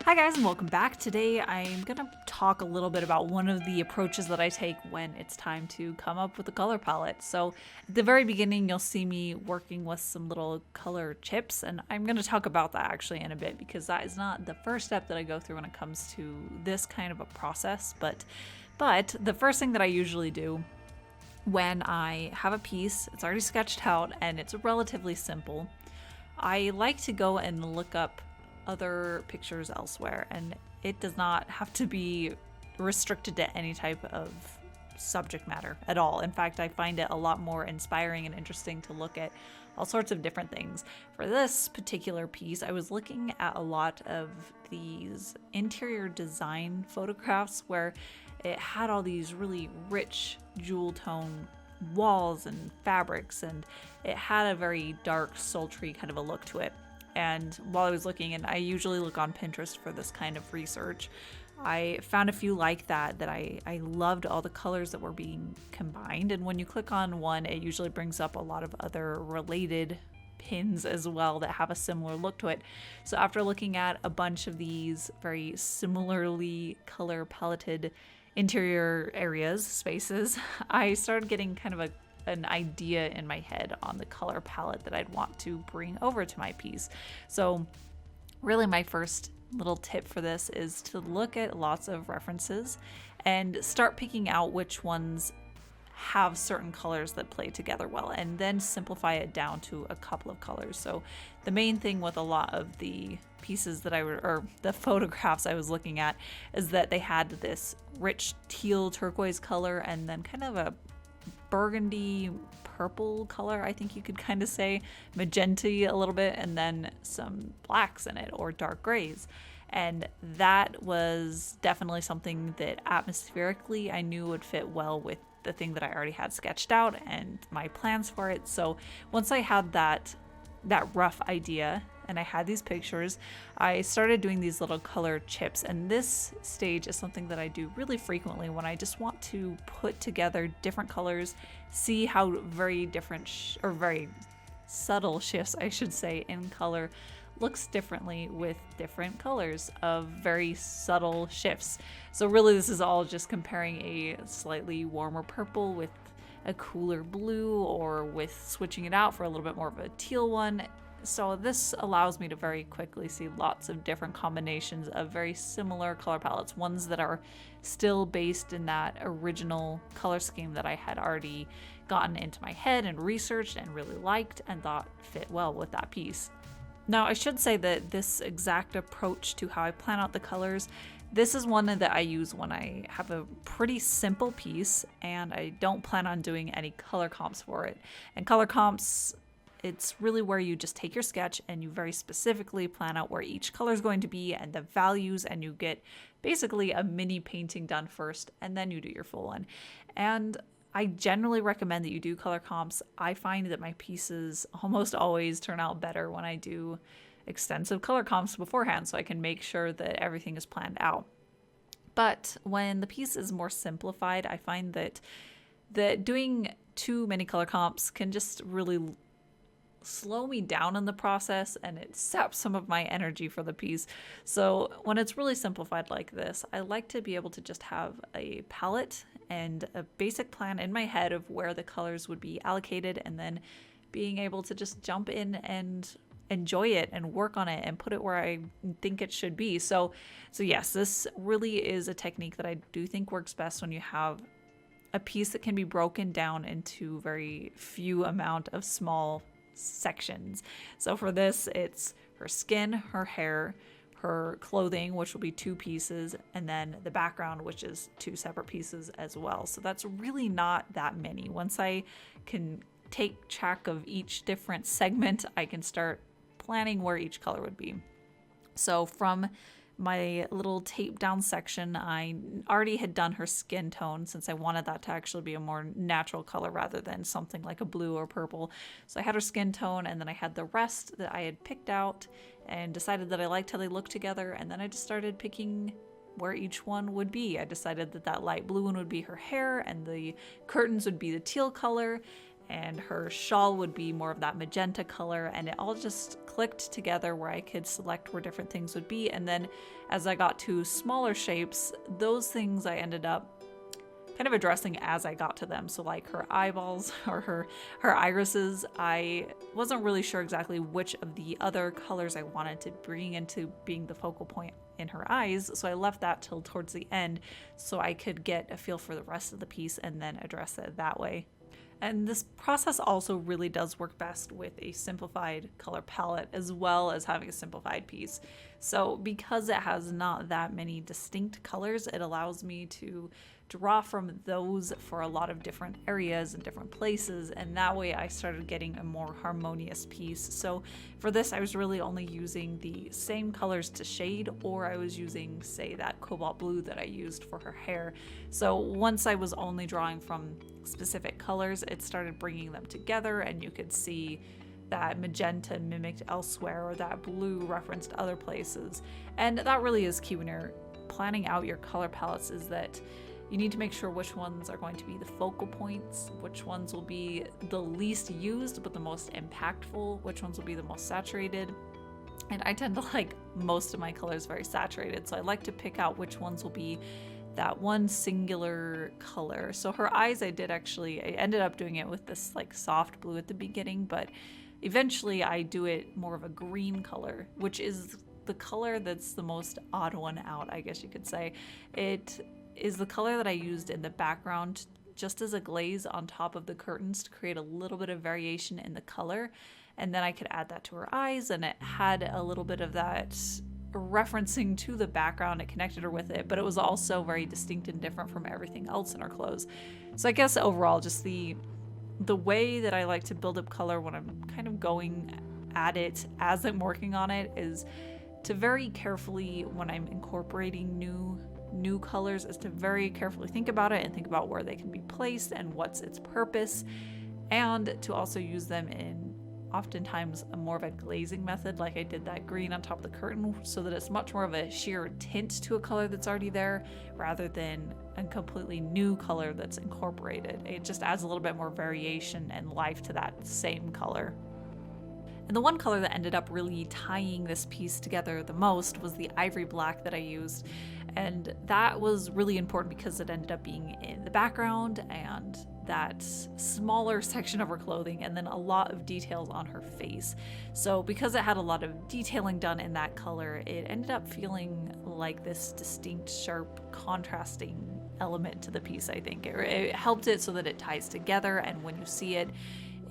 Hi guys and welcome back. Today I'm going to talk a little bit about one of the approaches that I take when it's time to come up with a color palette. So at the very beginning you'll see me working with some little color chips, and I'm going to talk about that actually in a bit because that is not the first step that I go through when it comes to this kind of a process. But the first thing that I usually do when I have a piece, it's already sketched out and it's relatively simple, I like to go and look up other pictures elsewhere, and it does not have to be restricted to any type of subject matter at all. In fact, I find it a lot more inspiring and interesting to look at all sorts of different things. For this particular piece, I was looking at a lot of these interior design photographs where it had all these really rich jewel tone walls and fabrics, and it had a very dark, sultry kind of a look to it. And while I was looking, and I usually look on Pinterest for this kind of research, I found a few like that I loved all the colors that were being combined. And when you click on one, it usually brings up a lot of other related pins as well that have a similar look to it. So after looking at a bunch of these very similarly color paletted interior areas, spaces, I started getting kind of an idea in my head on the color palette that I'd want to bring over to my piece. So really my first little tip for this is to look at lots of references and start picking out which ones have certain colors that play together well, and then simplify it down to a couple of colors. So the main thing with a lot of the pieces that or the photographs I was looking at is that they had this rich teal turquoise color and then kind of a burgundy purple color, I think you could kind of say, magenta a little bit, and then some blacks in it or dark grays. And that was definitely something that atmospherically I knew would fit well with the thing that I already had sketched out and my plans for it. So once I had that rough idea and I had these pictures, I started doing these little color chips. And this stage is something that I do really frequently when I just want to put together different colors, see how very different or very subtle shifts, I should say, in color looks differently with different colors of very subtle shifts. So really this is all just comparing a slightly warmer purple with a cooler blue, or with switching it out for a little bit more of a teal one. So this allows me to very quickly see lots of different combinations of very similar color palettes, ones that are still based in that original color scheme that I had already gotten into my head and researched and really liked and thought fit well with that piece. Now I should say that this exact approach to how I plan out the colors, this is one that I use when I have a pretty simple piece and I don't plan on doing any color comps for it. And color comps, it's really where you just take your sketch and you very specifically plan out where each color is going to be and the values, and you get basically a mini painting done first and then you do your full one. And I generally recommend that you do color comps. I find that my pieces almost always turn out better when I do extensive color comps beforehand, so I can make sure that everything is planned out. But when the piece is more simplified, I find that doing too many color comps can just really slow me down in the process, and it saps some of my energy for the piece. So when it's really simplified like this, I like to be able to just have a palette and a basic plan in my head of where the colors would be allocated, and then being able to just jump in and enjoy it and work on it and put it where I think it should be. So yes, this really is a technique that I do think works best when you have a piece that can be broken down into very few amount of small sections. So for this, it's her skin, her hair, her clothing, which will be two pieces, and then the background, which is two separate pieces as well. So that's really not that many. Once I can take track of each different segment, I can start planning where each color would be. So from my little tape down section, I already had done her skin tone since I wanted that to actually be a more natural color rather than something like a blue or purple. So I had her skin tone, and then I had the rest that I had picked out and decided that I liked how they looked together, and then I just started picking where each one would be. I decided that light blue one would be her hair and the curtains would be the teal color, and her shawl would be more of that magenta color, and it all just clicked together where I could select where different things would be. And then as I got to smaller shapes, those things I ended up kind of addressing as I got to them. So like her eyeballs or her irises, I wasn't really sure exactly which of the other colors I wanted to bring into being the focal point in her eyes. So I left that till towards the end so I could get a feel for the rest of the piece and then address it that way. And this process also really does work best with a simplified color palette as well as having a simplified piece. So because it has not that many distinct colors, it allows me to draw from those for a lot of different areas and different places, and that way I started getting a more harmonious piece. So for this, I was really only using the same colors to shade, or I was using, say, that cobalt blue that I used for her hair. So once I was only drawing from specific colors, it started bringing them together, and you could see that magenta mimicked elsewhere or that blue referenced other places. And that really is key when you're planning out your color palettes, is that you need to make sure which ones are going to be the focal points, which ones will be the least used but the most impactful, which ones will be the most saturated. And I tend to like most of my colors very saturated, so I like to pick out which ones will be that one singular color. So her eyes, I ended up doing it with this like soft blue at the beginning, but eventually I do it more of a green color, which is the color that's the most odd one out, I guess you could say. It is the color that I used in the background just as a glaze on top of the curtains to create a little bit of variation in the color. And then I could add that to her eyes, and it had a little bit of that referencing to the background. It connected her with it, but it was also very distinct and different from everything else in her clothes. So I guess overall, just the way that I like to build up color when I'm kind of going at it as I'm working on it is to very carefully, when I'm incorporating new colors, is to very carefully think about it and think about where they can be placed and what's its purpose, and to also use them in oftentimes a more of a glazing method, like I did that green on top of the curtain, so that it's much more of a sheer tint to a color that's already there rather than a completely new color that's incorporated. It just adds a little bit more variation and life to that same color. And the one color that ended up really tying this piece together the most was the ivory black that I used. And that was really important because it ended up being in the background and that smaller section of her clothing, and then a lot of details on her face. So because it had a lot of detailing done in that color, it ended up feeling like this distinct, sharp, contrasting element to the piece, I think. It helped it so that it ties together, and when you see it,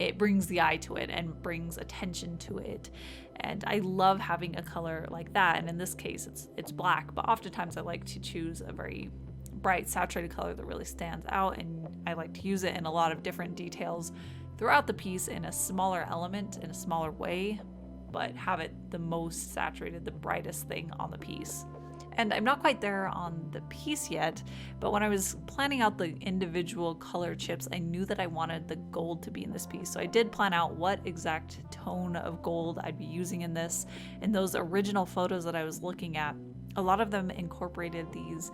it brings the eye to it and brings attention to it. And I love having a color like that, and in this case it's black, but oftentimes I like to choose a very bright saturated color that really stands out, and I like to use it in a lot of different details throughout the piece in a smaller element, in a smaller way, but have it the most saturated, the brightest thing on the piece. And I'm not quite there on the piece yet, but when I was planning out the individual color chips, I knew that I wanted the gold to be in this piece. So I did plan out what exact tone of gold I'd be using in this. In those original photos that I was looking at, a lot of them incorporated these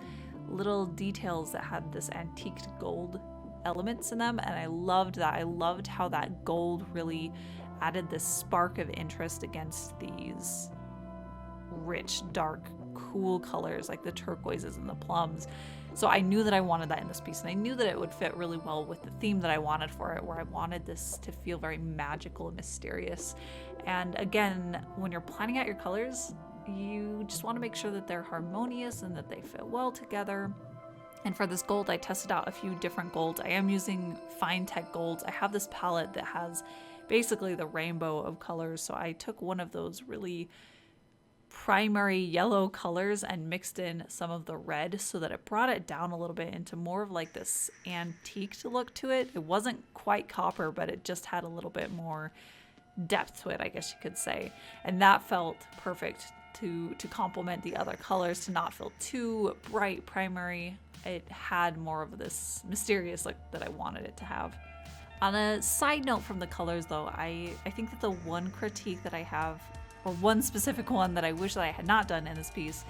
little details that had this antiqued gold elements in them, and I loved that. I loved how that gold really added this spark of interest against these rich, dark, cool colors like the turquoises and the plums. So I knew that I wanted that in this piece, and I knew that it would fit really well with the theme that I wanted for it, where I wanted this to feel very magical and mysterious. And again, when you're planning out your colors, you just want to make sure that they're harmonious and that they fit well together. And for this gold, I tested out a few different golds. I am using fine tech golds. I have this palette that has basically the rainbow of colors, so I took one of those really primary yellow colors and mixed in some of the red so that it brought it down a little bit into more of like this antique look to it. It wasn't quite copper, but it just had a little bit more depth to it, I guess you could say. And that felt perfect to complement the other colors, to not feel too bright primary. It had more of this mysterious look that I wanted it to have. On a side note from the colors though, I think that the one critique that I have, or one specific one that I wish that I had not done in this piece,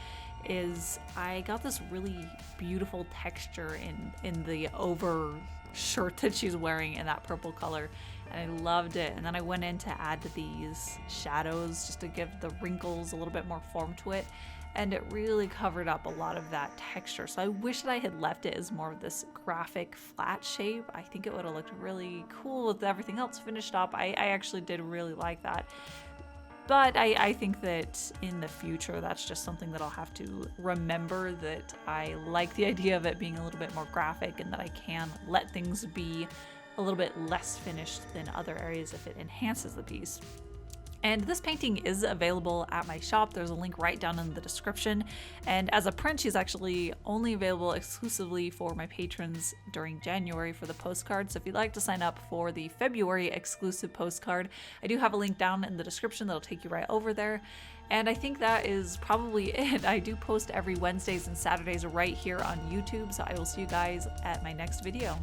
is I got this really beautiful texture in the over shirt that she's wearing in that purple color, and I loved it. And then I went in to add these shadows just to give the wrinkles a little bit more form to it, and it really covered up a lot of that texture. So I wish that I had left it as more of this graphic flat shape. I think it would have looked really cool with everything else finished up. I actually did really like that. But I think that in the future, that's just something that I'll have to remember, that I like the idea of it being a little bit more graphic, and that I can let things be a little bit less finished than other areas if it enhances the piece. And this painting is available at my shop. There's a link right down in the description. And as a print, she's actually only available exclusively for my patrons during January for the postcard. So if you'd like to sign up for the February exclusive postcard, I do have a link down in the description that'll take you right over there. And I think that is probably it. I do post every Wednesdays and Saturdays right here on YouTube. So I will see you guys at my next video.